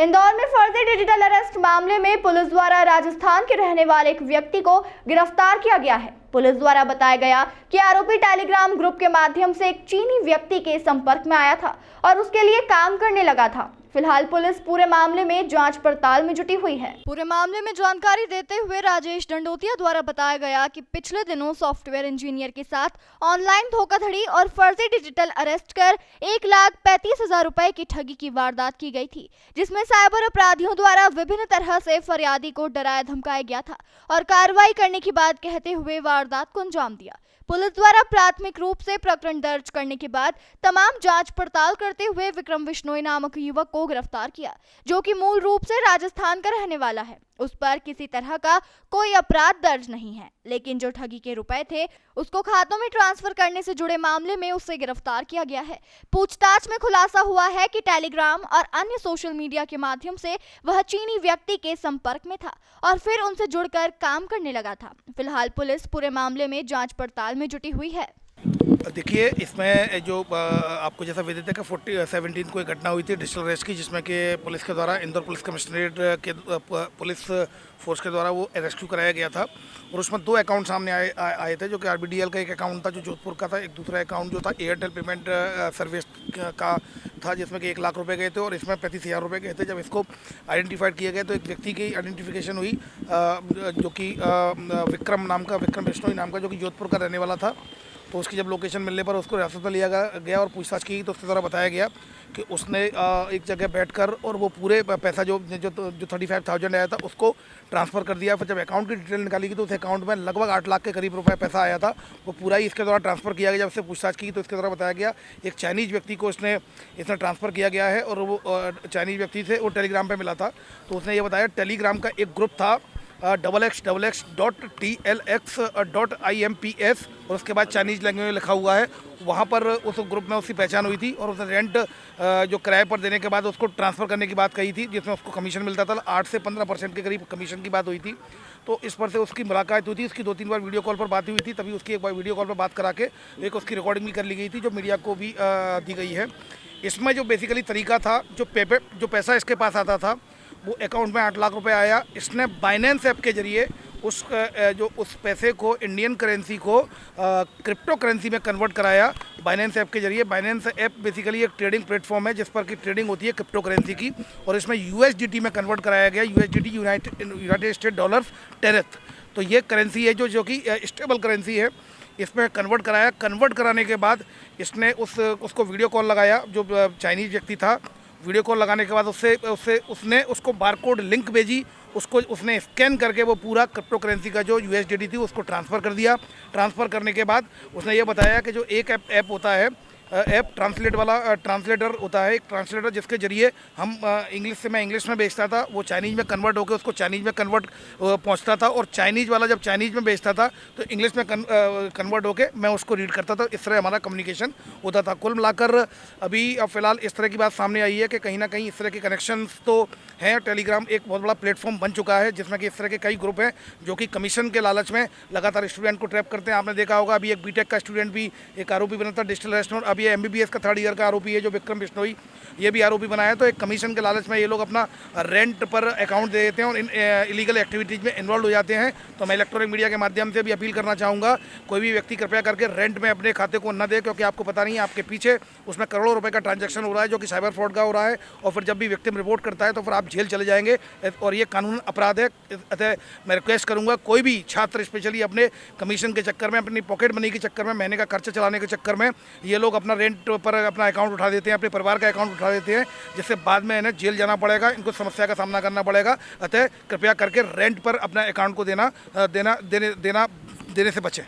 इंदौर में फर्जी digital arrest मामले में पुलिस द्वारा राजस्थान के रहने वाले एक व्यक्ति को गिरफ्तार किया गया है। पुलिस द्वारा बताया गया कि आरोपी टेलीग्राम ग्रुप के माध्यम से एक चीनी व्यक्ति के संपर्क में आया था और उसके लिए काम करने लगा था। फिलहाल पुलिस पूरे मामले में जांच पड़ताल में जुटी हुई है। पूरे मामले में जानकारी देते हुए राजेश दंडोतिया द्वारा बताया गया कि पिछले दिनों सॉफ्टवेयर इंजीनियर के साथ ऑनलाइन धोखाधड़ी और फर्जी डिजिटल अरेस्ट कर 1,35,000 रुपए की ठगी की वारदात की गई थी, जिसमें साइबर अपराधियों द्वारा विभिन्न तरह से फरियादी को डराया धमकाया गया था और कार्रवाई करने की बात कहते हुए वारदात को अंजाम दिया। पुलिस द्वारा प्राथमिक रूप से प्रकरण दर्ज करने के बाद तमाम जांच पड़ताल करते हुए विक्रम बिश्नोई नामक युवक को गिरफ्तार किया, जो कि मूल रूप से राजस्थान का रहने वाला है। उस पर किसी तरह का कोई अपराध दर्ज नहीं है, लेकिन जो ठगी के रुपए थे उसको खातों में ट्रांसफर करने से जुड़े मामले में उसे गिरफ्तार किया गया है। पूछताछ में खुलासा हुआ है कि टेलीग्राम और अन्य सोशल मीडिया के माध्यम से वह चीनी व्यक्ति के संपर्क में था और फिर उनसे जुड़कर काम करने लगा था। फिलहाल पुलिस पूरे मामले में जांच पड़ताल में जुटी हुई है। देखिए, इसमें जो आपको जैसा विदित है कि 17 को एक घटना हुई थी डिजिटल अरेस्ट की, जिसमें कि पुलिस के द्वारा इंदौर पुलिस कमिश्नरेट के पुलिस फोर्स के द्वारा वो रेस्क्यू कराया गया था और उसमें 2 अकाउंट सामने आए थे, जो कि आरबीडीएल का एक अकाउंट था जो जोधपुर का था, एक दूसरा अकाउंट जो था एयरटेल पेमेंट सर्विस का था, जिसमें कि 1 लाख रुपए गए थे और इसमें 35,000 रुपये गए थे। जब इसको आइडेंटिफाइड किया गया तो एक व्यक्ति की आइडेंटिफिकेशन हुई जो कि विक्रम बिश्नोई नाम का, जो कि जोधपुर का रहने वाला था। तो उसकी जब लोकेशन मिलने पर उसको हिरासत में लिया गया और पूछताछ की तो उसके द्वारा बताया गया कि उसने एक जगह बैठकर और वो पूरे पैसा जो 35,000 आया था उसको ट्रांसफ़र कर दिया। फिर जब अकाउंट की डिटेल निकाली गई तो उस अकाउंट में लगभग 8 लाख के करीब रुपए पैसा आया था, वो पूरा ही इसके द्वारा ट्रांसफ़र किया गया। जब उससे पूछताछ की तो इसके द्वारा बताया गया एक चाइनीज़ व्यक्ति को इसने ट्रांसफ़र किया गया है और वो चाइनीज़ व्यक्ति से वो टेलीग्राम पर मिला था। तो उसने ये बताया टेलीग्राम का एक ग्रुप था xxx.tlx.imps और उसके बाद चाइनीज़ लैंग्वेज में लिखा हुआ है। वहाँ पर उस ग्रुप में उसकी पहचान हुई थी और उसने रेंट जो किराए पर देने के बाद उसको ट्रांसफ़र करने की बात कही थी, जिसमें उसको कमीशन मिलता था। 8 से 15% के करीब कमीशन की बात हुई थी। तो इस पर से उसकी मुलाकात हुई थी, उसकी 2-3 बार वीडियो कॉल पर बात हुई थी, तभी उसकी एक बार वीडियो कॉल पर बात करा के एक उसकी रिकॉर्डिंग भी कर ली गई थी, जो मीडिया को भी दी गई है। इसमें जो बेसिकली तरीका था, जो पैसा इसके पास आता था वो अकाउंट में 8 लाख रुपए आया। इसने बाइनेंस ऐप के जरिए उस पैसे को, इंडियन करेंसी को क्रिप्टो करेंसी में कन्वर्ट कराया बाइनेंस ऐप के जरिए। बाइनेंस ऐप बेसिकली एक ट्रेडिंग प्लेटफॉर्म है जिस पर की ट्रेडिंग होती है क्रिप्टो करेंसी की, और इसमें यूएसडीटी में कन्वर्ट कराया गया। USDT united state dollars tether. तो ये करेंसी है जो कि स्टेबल करेंसी है। इसमें कन्वर्ट कराया। कन्वर्ट कराने के बाद इसने उसको वीडियो कॉल लगाया, जो चाइनीज़ व्यक्ति था। वीडियो कॉल लगाने के बाद उसने उसको बारकोड लिंक भेजी, उसने स्कैन करके वो पूरा क्रिप्टो करेंसी का जो यूएसडीटी थी उसको ट्रांसफ़र कर दिया। ट्रांसफ़र करने के बाद उसने ये बताया कि जो एक ऐप होता है, ऐप ट्रांसलेटर होता है, एक ट्रांसलेटर जिसके जरिए हम मैं इंग्लिश में बेचता था, वो चाइनीज़ में कन्वर्ट होकर उसको चाइनीज़ में पहुंचता था, और चाइनीज़ वाला जब चाइनीज़ में बेचता था तो इंग्लिश में कन्वर्ट होकर मैं उसको रीड करता था। इस तरह हमारा कम्युनिकेशन होता था। कुल मिलाकर अभी फ़िलहाल इस तरह की बात सामने आई है कि कहीं ना कहीं इस तरह के कनेक्शंस तो हैं। टेलीग्राम एक बहुत बड़ा प्लेटफॉर्म बन चुका है जिसमें कि इस तरह के कई ग्रुप हैं जो कि कमीशन के लालच में लगातार स्टूडेंट को ट्रैप करते हैं। आपने देखा होगा अभी एक बीटेक का स्टूडेंट भी एक आरोपी बना था डिजिटल अरेस्ट में, ये एमबीबीएस का 3rd ईयर का आरोपी है जो विक्रम बिश्नोई, ये भी आरोपी बनाया। तो एक कमीशन के लालच में ये लोग अपना रेंट पर अकाउंट दे देते हैं और इन इलीगल एक्टिविटीज़ में इन्वॉल्व हो जाते हैं। तो मैं इलेक्ट्रॉनिक मीडिया के माध्यम से भी अपील करना चाहूँगा, कोई भी व्यक्ति कृपया करके रेंट में अपने खाते को न दे, क्योंकि आपको पता नहीं है आपके पीछे उसमें करोड़ों रुपए का ट्रांजैक्शन हो रहा है जो कि साइबर फ्रॉड का हो रहा है, और फिर जब भी विक्टिम रिपोर्ट करता है तो फिर आप जेल चले जाएंगे और ये कानून अपराध है। अतः मैं रिक्वेस्ट करूँगा कोई भी छात्र स्पेशली अपने कमीशन के चक्कर में, अपनी पॉकेट मनी के चक्कर में, महीने का खर्चा चलाने के चक्कर में ये लोग अपना रेंट पर अपना अकाउंट उठा देते हैं, अपने परिवार का अकाउंट उठा देते हैं, जिससे बाद में इन्हें जेल जाना पड़ेगा, इनको समस्या का सामना करना पड़ेगा। अतः कृपया करके रेंट पर अपना अकाउंट को देने से बचें।